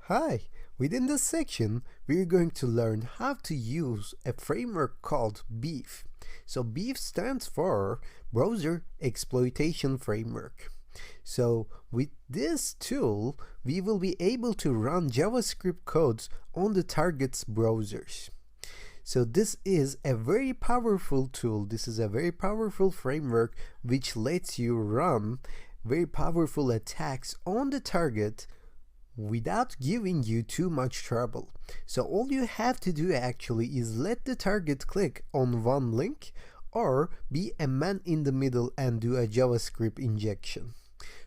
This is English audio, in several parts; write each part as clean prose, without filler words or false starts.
Hi! Within this section, we're going to learn how to use a framework called Beef. So Beef stands for Browser Exploitation Framework. So with this tool, we will be able to run JavaScript codes on the target's browsers. So this is a very powerful tool. This is a very powerful framework which lets you run very powerful attacks on the target without giving you too much trouble. So all you have to do actually is let the target click on one link or be a man in the middle and do a JavaScript injection.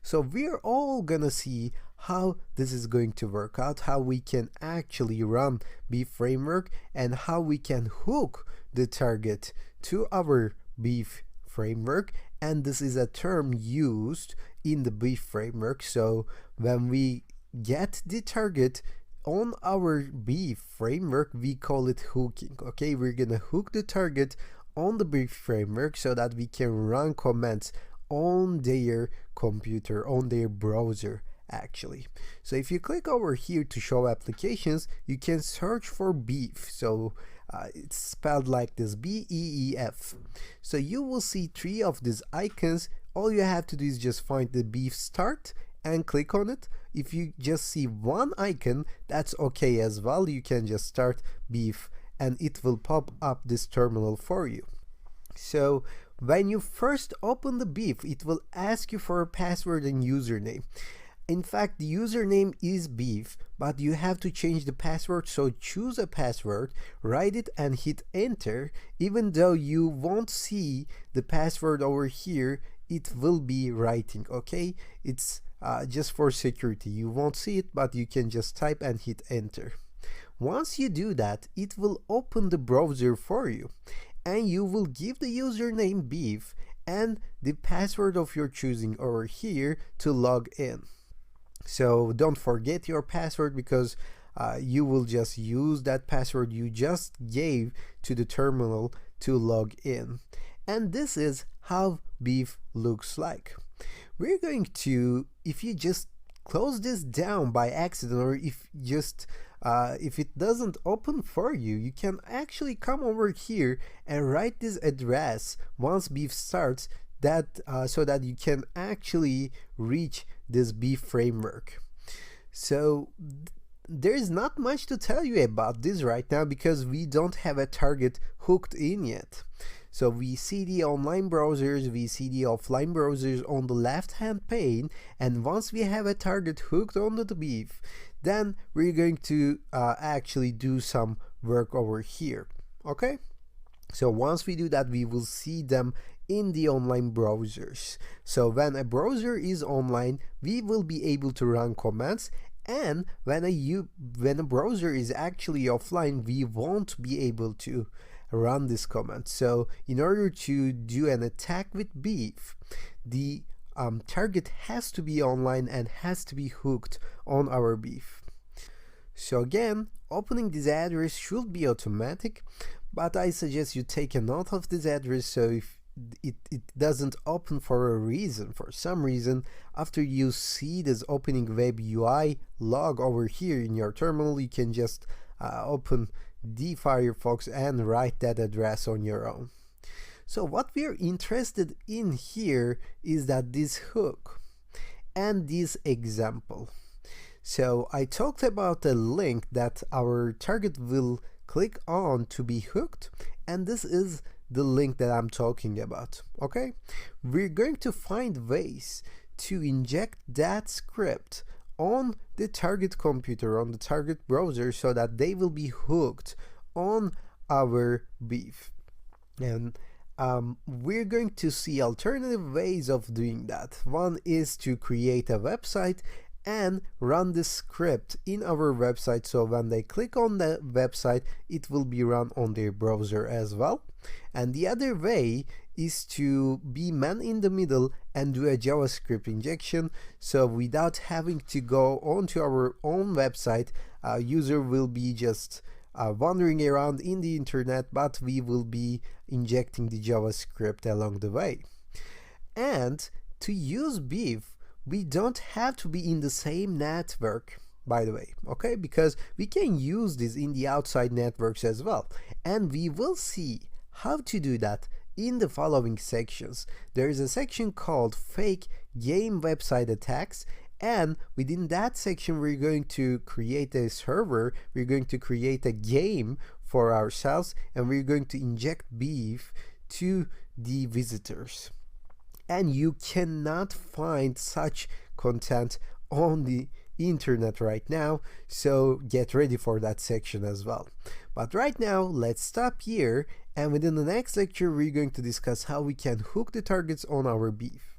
So we're all gonna see how this is going to work out, how we can actually run Beef framework and how we can hook the target to our Beef framework. And this is a term used in the Beef framework. So when we get the target on our Beef framework, we call it hooking. Okay, we're gonna hook the target on the Beef framework so that we can run commands on their computer, on their browser actually. So if you click over here to show applications, you can search for Beef. So it's spelled like this, B-E-E-F. So you will see three of these icons. All you have to do is just find the Beef start and click on it. If you just see one icon, that's okay as well. You can just start Beef and it will pop up this terminal for you. So when you first open the Beef, it will ask you for a password and username. In fact, the username is Beef, but you have to change the password. So choose a password, write it and hit enter. Even though you won't see the password over here, it will be writing, okay? It's just for security. You won't see it, but you can just type and hit enter. Once you do that, it will open the browser for you and you will give the username Beef and the password of your choosing over here to log in. So don't forget your password because you will just use that password you just gave to the terminal to log in. And this is how Beef looks like. We're going to, if you just close this down by accident, or if it doesn't open for you, you can actually come over here and write this address once Beef starts, that so that you can actually reach this Beef framework. So there's not much to tell you about this right now because we don't have a target hooked in yet. So we see the online browsers, we see the offline browsers on the left hand pane, and once we have a target hooked onto the Beef, then we're going to actually do some work over here. Okay, so once we do that, we will see them in the online browsers. So when a browser is online, we will be able to run commands, and when a browser is actually offline, we won't be able to run this command. So in order to do an attack with Beef, the target has to be online and has to be hooked on our Beef. So again, opening this address should be automatic, but I suggest you take a note of this address so if it doesn't open for a reason, for some reason, after you see this opening web UI log over here in your terminal, you can just open the Firefox and write that address on your own. So what we're interested in here is that this hook and this example. So I talked about a link that our target will click on to be hooked, and this is the link that I'm talking about. Okay, we're going to find ways to inject that script on the target computer, on the target browser, so that they will be hooked on our Beef. And we're going to see alternative ways of doing that. One is to create a website and run the script in our website, so when they click on the website, it will be run on their browser as well. And the other way is to be man in the middle and do a JavaScript injection, so without having to go onto our own website, user will be just wandering around in the internet, but we will be injecting the JavaScript along the way. And to use Beef, we don't have to be in the same network. by the way, okay? Because we can use this in the outside networks as well. And we will see how to do that in the following sections. There is a section called fake game website attacks, and within that section we're going to create a server, we're going to create a game for ourselves, and we're going to inject beef to the visitors. And you cannot find such content on the internet right now, so get ready for that section as well. But right now, let's stop here, and within the next lecture we're going to discuss how we can hook the targets on our beef.